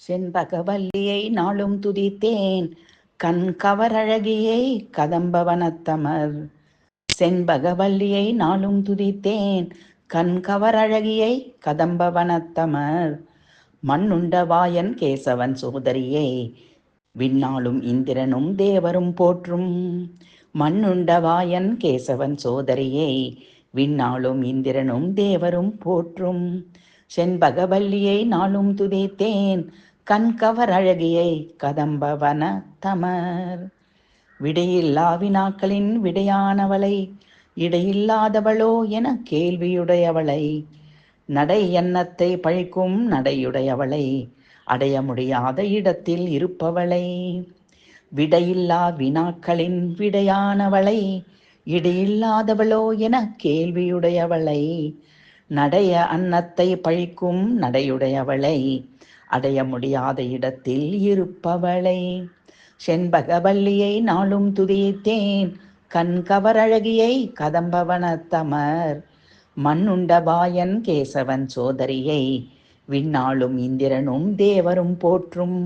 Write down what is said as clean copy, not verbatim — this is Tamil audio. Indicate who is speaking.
Speaker 1: செண்பகவல்லியை நாளும் துதித்தேன் கண் கவரழகியை கதம்பவனத்தமர். செண்பகவல்லியை நாளும் துதித்தேன் கண் கவரழகியை கதம்பவனத்தமர். மண்ணுண்ட வாயன் கேசவன் சோதரியை விண்ணாளும் இந்திரனும் தேவரும் போற்றும். மண்ணுண்ட வாயன் கேசவன் சோதரியை விண்ணாளும் இந்திரனும் தேவரும் போற்றும். செண்பகவல்லியை நாளும் துதித்தேன் கண்கவர் அழகியை கதம்பவன தமர். விடையில்லா வினாக்களின் விடையானவளை இடையில்லாதவளோ என கேள்வியுடையவளை, நடை எண்ணத்தை பழிக்கும் நடையுடையவளை, அடைய முடியாத இடத்தில் இருப்பவளை. விடையில்லா வினாக்களின் விடையானவளை இடையில்லாதவளோ என கேள்வியுடையவளை, நடைய அன்னத்தை பழிக்கும் நடையுடையவளை, அடைய முடியாத இடத்தில் இருப்பவளை. செண்பகவல்லியை நாளும் துதித்தேன் கண் கவரழகியை கதம்பவனத்தமர். மண்ணுண்ட வாயன் கேசவன் சோதரியை விண்ணாளும் இந்திரனும் தேவரும் போற்றும்.